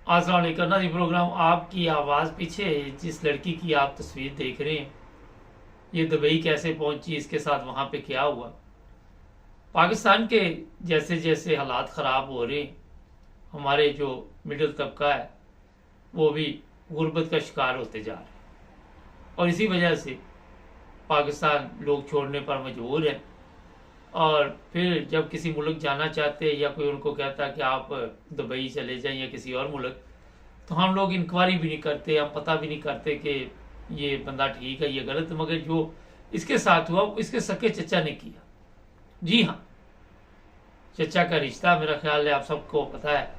अस्सलाम वालेकुम ना, ये प्रोग्राम आपकी आवाज़ पीछे जिस लड़की की आप तस्वीर देख रहे हैं, ये दुबई कैसे पहुंची, इसके साथ वहां पे क्या हुआ। पाकिस्तान के जैसे जैसे हालात ख़राब हो रहे हैं, हमारे जो मिडिल तबका है वो भी गुर्बत का शिकार होते जा रहे हैं, और इसी वजह से पाकिस्तान लोग छोड़ने पर मजबूर है। और फिर जब किसी मुल्क जाना चाहते हैं या कोई उनको कहता है कि आप दुबई चले जाएं या किसी और मुल्क, तो हम लोग इंक्वायरी भी नहीं करते, हम पता भी नहीं करते कि ये बंदा ठीक है ये गलत। मगर जो इसके साथ हुआ वो इसके सके चचा ने किया। जी हाँ, चचा का रिश्ता मेरा ख्याल है आप सबको पता है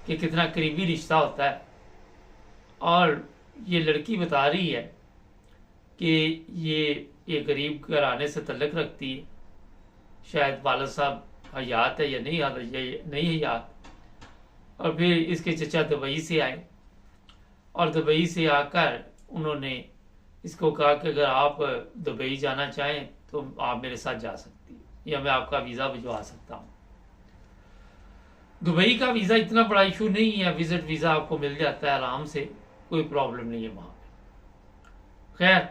कि कितना करीबी रिश्ता होता है। और ये लड़की बता रही है कि ये गरीब घराने से तल्लक रखती है, शायद वालद साहब हयात है या नहीं हयात। और फिर इसके चचा दुबई से आए, और दुबई से आकर उन्होंने इसको कहा कि अगर आप दुबई जाना चाहें तो आप मेरे साथ जा सकती हैं, या मैं आपका वीज़ा भिजवा सकता हूँ। दुबई का वीज़ा इतना बड़ा इशू नहीं है, विजिट वीज़ा आपको मिल जाता है आराम से, कोई प्रॉब्लम नहीं है वहाँ पे। खैर,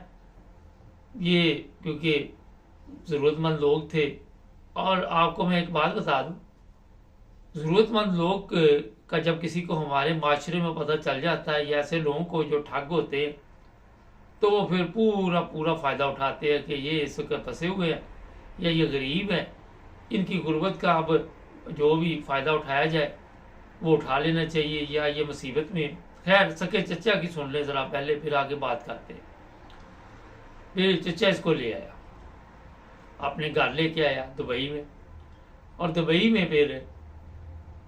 ये क्योंकि ज़रूरतमंद लोग थे। और आपको मैं एक बात बता दूं, ज़रूरतमंद लोग का जब किसी को हमारे माशरे में पता चल जाता है, या ऐसे लोगों को जो ठग होते हैं, तो वो फिर पूरा पूरा फ़ायदा उठाते हैं कि ये इस वक्त फंसे हुए हैं या ये गरीब है, इनकी गुर्बत का अब जो भी फ़ायदा उठाया जाए वो उठा लेना चाहिए, या ये मुसीबत में। खैर, सके चचा की सुन ले ज़रा पहले, फिर आगे बात करते हैं। फिर चचा इसको ले आया, अपने घर लेके आया दुबई में। और दुबई में फिर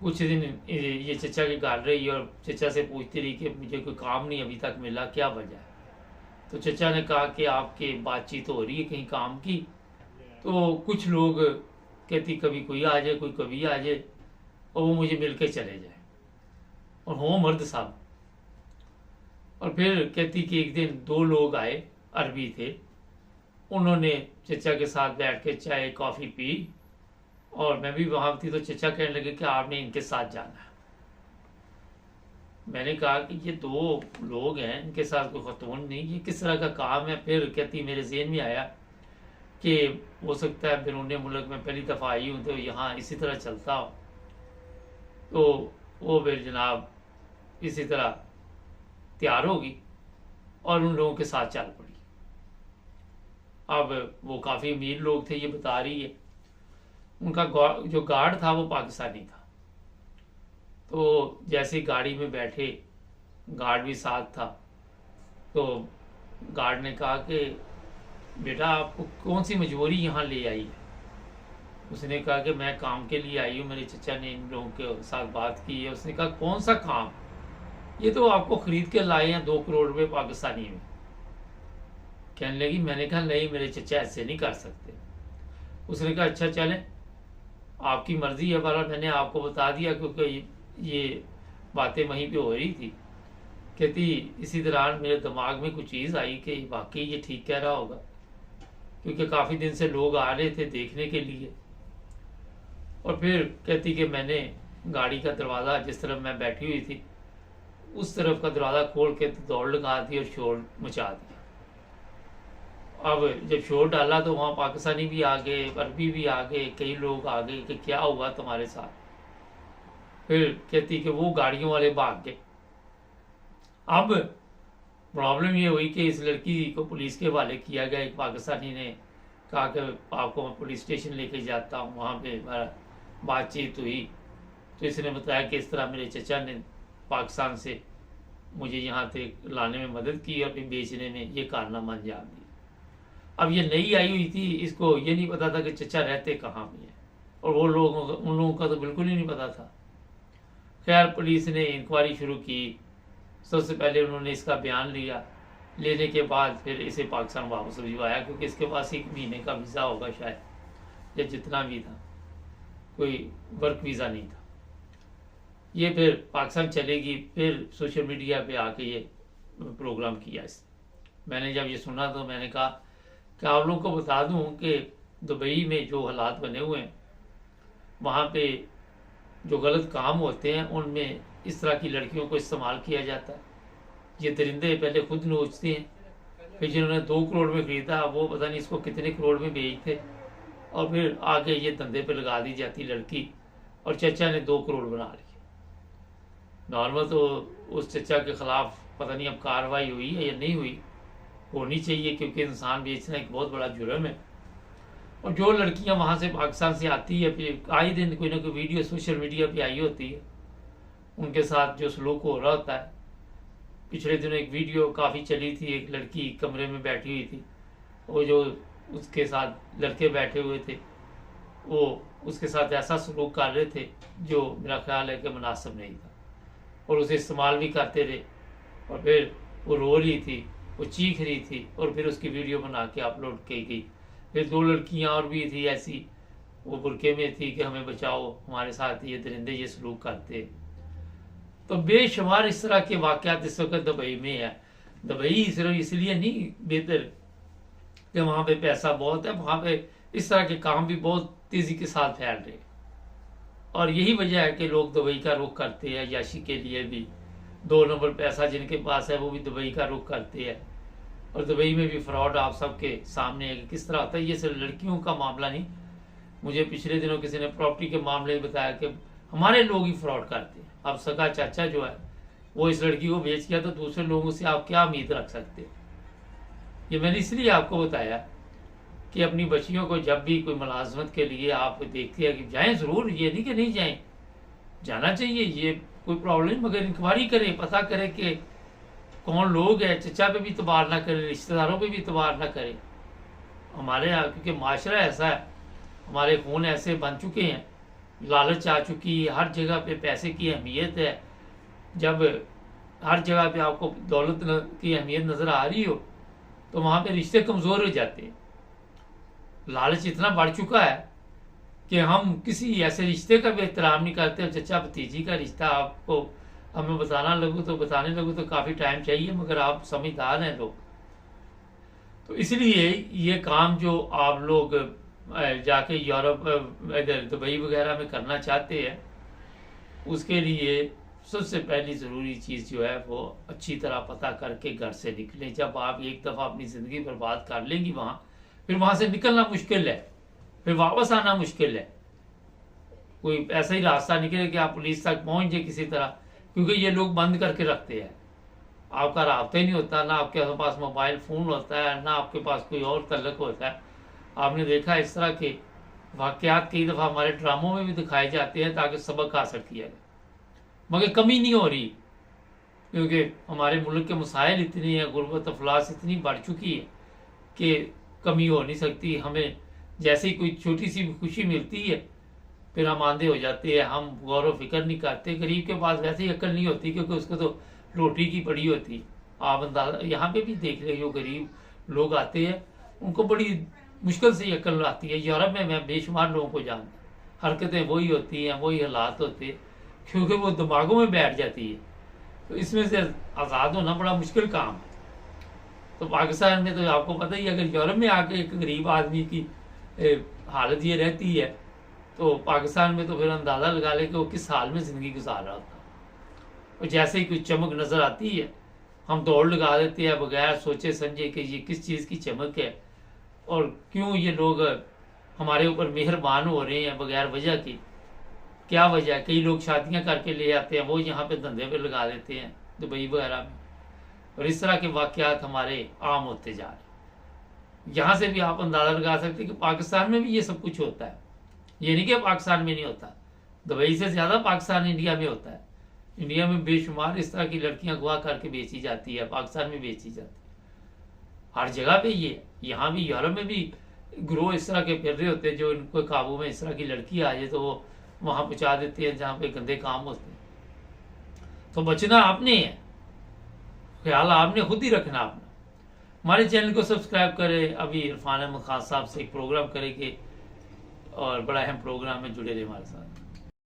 कुछ दिन ये चचा के घर रही, और चचा से पूछती रही कि मुझे कोई काम नहीं अभी तक मिला, क्या वजह है। तो चचा ने कहा कि आपके बातचीत हो रही है कहीं काम की, तो कुछ लोग कहती कभी कोई आ जाए, कोई कभी आ जाए, और वो मुझे मिल के चले जाए, और हो मर्द साहब। और फिर कहती कि एक दिन दो लोग आए, अरबी थे, उन्होंने चचा के साथ बैठ के चाय कॉफ़ी पी, और मैं भी वहां थी। तो चचा कहने लगे कि आपने इनके साथ जाना है। मैंने कहा कि ये दो लोग हैं, इनके साथ कोई खतून नहीं, ये किस तरह का काम है। फिर कहती मेरे ज़हन में आया कि हो सकता है बैरून मुल्क में पहली दफ़ा आई हूँ तो यहाँ इसी तरह चलता हो। तो वो फिर जनाब इसी तरह तैयार होगी और उन लोगों के साथ चल पड़ी। अब वो काफ़ी अमीर लोग थे, ये बता रही है। उनका जो गार्ड था वो पाकिस्तानी था। तो जैसे ही गाड़ी में बैठे, गार्ड भी साथ था, तो गार्ड ने कहा कि बेटा आपको कौन सी मजबूरी यहाँ ले आई है। उसने कहा कि मैं काम के लिए आई हूँ, मेरे चचा ने इन लोगों के साथ बात की है। उसने कहा कौन सा काम, ये तो आपको खरीद के लाए हैं 2 करोड़ रुपये पाकिस्तानी में। कहने लगी, मैंने कहा नहीं मेरे चचा ऐसे नहीं कर सकते। उसने कहा अच्छा चलें, आपकी मर्जी है, बहरहाल मैंने आपको बता दिया क्योंकि ये बातें वहीं पे हो रही थी। कहती इसी दौरान मेरे दिमाग में कुछ चीज़ आई कि वाकई ये ठीक कह रहा होगा, क्योंकि काफ़ी दिन से लोग आ रहे थे देखने के लिए। और फिर कहती कि मैंने गाड़ी का दरवाज़ा, जिस तरफ मैं बैठी हुई थी उस तरफ का दरवाज़ा खोल के दौड़ लगा दी और शोर मचा दिया। अब जब शोर डाला तो वहाँ पाकिस्तानी भी आ गए, अरबी भी आ गए, कई लोग आ गए कि क्या हुआ तुम्हारे साथ। फिर कहती कि वो गाड़ियों वाले भाग गए। अब प्रॉब्लम ये हुई कि इस लड़की को पुलिस के हवाले किया गया। एक पाकिस्तानी ने कहा कि आपको मैं पुलिस स्टेशन लेके जाता हूँ, वहाँ पे बातचीत हुई। तो इसने बताया कि इस तरह मेरे चचा ने पाकिस्तान से मुझे यहाँ तक लाने में मदद की और फिर बेचने में ये कारनामा अंजाम दिया। अब ये नई आई हुई थी, इसको ये नहीं पता था कि चचा रहते कहाँ में है, और वो लोग उन लोगों का तो बिल्कुल ही नहीं पता था। खैर, पुलिस ने इंक्वायरी शुरू की। सबसे पहले उन्होंने इसका बयान लिया, लेने के बाद फिर इसे पाकिस्तान वापस भिजवाया, क्योंकि इसके पास 1 महीने का वीज़ा होगा शायद, या जितना भी था, कोई वर्क वीज़ा नहीं था। ये फिर पाकिस्तान चलेगी। फिर सोशल मीडिया पे आके ये प्रोग्राम किया इस। मैंने जब ये सुना तो मैंने कहा कि आप लोगों को बता दूं कि दुबई में जो हालात बने हुए हैं, वहाँ पे जो गलत काम होते हैं उनमें इस तरह की लड़कियों को इस्तेमाल किया जाता है। ये दरिंदे पहले खुद नोचते हैं, फिर जिन्होंने 2 करोड़ में खरीदा वो पता नहीं इसको कितने करोड़ में बेचते, और फिर आगे ये धंधे पे लगा दी जाती लड़की, और चचा ने 2 करोड़ बना लिए। नॉर्मल तो उस चचा के खिलाफ पता नहीं अब कार्रवाई हुई है या नहीं हुई, होनी चाहिए, क्योंकि इंसान बेचना एक बहुत बड़ा जुर्म है। और जो लड़कियां वहां से पाकिस्तान से आती है, फिर आए दिन कोई ना कोई वीडियो सोशल मीडिया पे आई होती है, उनके साथ जो सलूक हो रहा होता है। पिछले दिनों एक वीडियो काफ़ी चली थी, एक लड़की कमरे में बैठी हुई थी, वो जो उसके साथ लड़के बैठे हुए थे वो उसके साथ ऐसा सलूक कर रहे थे जो मेरा ख्याल है कि मुनासिब नहीं था, और उसे इस्तेमाल भी करते रहे। और फिर वो रो रही थी, वो चीख रही थी, और फिर उसकी वीडियो बना के अपलोड की गई। फिर 2 लड़कियां और भी थी ऐसी, वो बुरके में थी कि हमें बचाओ, हमारे साथ ये दरिंदे ये सलूक करते। तो बेशुमार इस तरह के वाक़यात इस वक्त दुबई में है। दुबई सिर्फ इसलिए नहीं बेहतर कि वहाँ पे पैसा बहुत है, वहाँ पे इस तरह के काम भी बहुत तेज़ी के साथ फैल रहे हैं, और यही वजह है कि लोग दुबई का रुख करते हैं याशी के लिए भी। 2 नंबर पैसा जिनके पास है वो भी दुबई का रुख करते हैं, और दुबई में भी फ्रॉड आप सबके सामने है कि किस तरह होता है। ये सिर्फ लड़कियों का मामला नहीं, मुझे पिछले दिनों किसी ने प्रॉपर्टी के मामले में बताया कि हमारे लोग ही फ्रॉड करते हैं। अब सगा चाचा जो है वो इस लड़की को बेच किया, तो दूसरे लोगों से आप क्या उम्मीद रख सकते हैं। ये मैंने इसलिए आपको बताया कि अपनी बच्चियों को जब भी कोई मुलाजमत के लिए आप देखते हैं कि जाएं ज़रूर, ये नहीं कि नहीं जाएं, जाना चाहिए, ये कोई प्रॉब्लम, मगर इंक्वायरी करें, पता करें कि कौन लोग हैं। चचा पे भी तबार ना करें, रिश्तेदारों पे भी तबार ना करें। हमारे यहाँ क्योंकि माशरा ऐसा है, हमारे खून ऐसे बन चुके हैं, लालच आ चुकी है, हर जगह पे पैसे की अहमियत है। जब हर जगह पे आपको दौलत की अहमियत नज़र आ रही हो तो वहाँ पे रिश्ते कमज़ोर हो जाते हैं। लालच इतना बढ़ चुका है कि हम किसी ऐसे रिश्ते का भी एहतराम नहीं करते। चचा भतीजी का रिश्ता आपको हमें बताने लगूँ तो काफ़ी टाइम चाहिए, मगर आप समझदार हैं लोग। तो इसलिए ये काम जो आप लोग जाके यूरोप इधर दुबई वगैरह में करना चाहते हैं, उसके लिए सबसे पहली ज़रूरी चीज़ जो है वो अच्छी तरह पता करके घर से निकलें। जब आप एक दफ़ा अपनी ज़िंदगी बर्बाद कर लेंगी वहाँ, फिर वहाँ से निकलना मुश्किल है, फिर वापस आना मुश्किल है। कोई ऐसा ही रास्ता निकले कि आप पुलिस तक पहुँच जाए किसी तरह, क्योंकि ये लोग बंद करके रखते हैं। आपका राब्ता ही नहीं होता, ना आपके पास मोबाइल फ़ोन होता है, ना आपके पास कोई और तल्लक होता है। आपने देखा इस तरह के वाक़यात कई दफ़ा हमारे ड्रामों में भी दिखाए जाते हैं ताकि सबक हासिल किया जाए, मगर कमी नहीं हो रही, क्योंकि हमारे मुल्क के मसाइल इतनी हैं, गुर्बत अफलास इतनी बढ़ चुकी है कि कमी हो नहीं सकती। हमें जैसे ही कोई छोटी सी भी खुशी मिलती है फिर हम आंधे हो जाते हैं, हम गौर व फिक्र नहीं करते। गरीब के पास वैसे ही अक्ल नहीं होती, क्योंकि उसको तो रोटी की पड़ी होती। आप अंदाजा यहाँ पे भी देख रहे हो, गरीब लोग आते हैं उनको बड़ी मुश्किल से अक्ल आती है। यूरोप में मैं बेशुमार लोगों को जानता, हरकतें वही होती हैं, वही हालात होते हैं, क्योंकि वो दिमागों में बैठ जाती है। तो इसमें से आज़ाद होना बड़ा मुश्किल काम है। तो पाकिस्तान में तो आपको पता ही है, अगर यूरोप में आके एक गरीब आदमी की हालत ये रहती है तो पाकिस्तान में तो फिर अंदाज़ा लगा ले कि वो किस हाल में ज़िंदगी गुजार रहा होता है। और जैसे ही कोई चमक नज़र आती है हम दौड़ लगा देते हैं बगैर सोचे समझे कि ये किस चीज़ की चमक है और क्यों ये लोग हमारे ऊपर मेहरबान हो रहे हैं बगैर वजह की। क्या वजह है? कई लोग शादियां करके ले आते हैं, वो यहाँ पे धंधे पे लगा देते हैं दुबई वगैरह में, और इस तरह के वाक़यात हमारे आम होते जा रहे हैं। यहाँ से भी आप अंदाज़ा लगा सकते हैं कि पाकिस्तान में भी ये सब कुछ होता है। ये नहीं कि पाकिस्तान में नहीं होता, दुबई से ज़्यादा पाकिस्तान इंडिया में होता है। इंडिया में बेशुमार इस तरह की लड़कियां अगवा करके बेची जाती है, पाकिस्तान में बेची जाती है, हर जगह पे ये। यहाँ भी यूरोप में भी ग्रोह इस तरह के फिर रहे होते हैं जो इनको काबू में इस तरह की लड़की आ जाए तो वो वहाँ पहुँचा देते हैं जहाँ पे गंदे काम होते हैं। तो बचना आपने है, ख्याल आपने खुद ही रखना अपना। हमारे चैनल को सब्सक्राइब करें। अभी इरफान अहमद खान साहब से एक प्रोग्राम करेंगे और बड़ा अहम प्रोग्राम में जुड़े रहे हमारे साथ।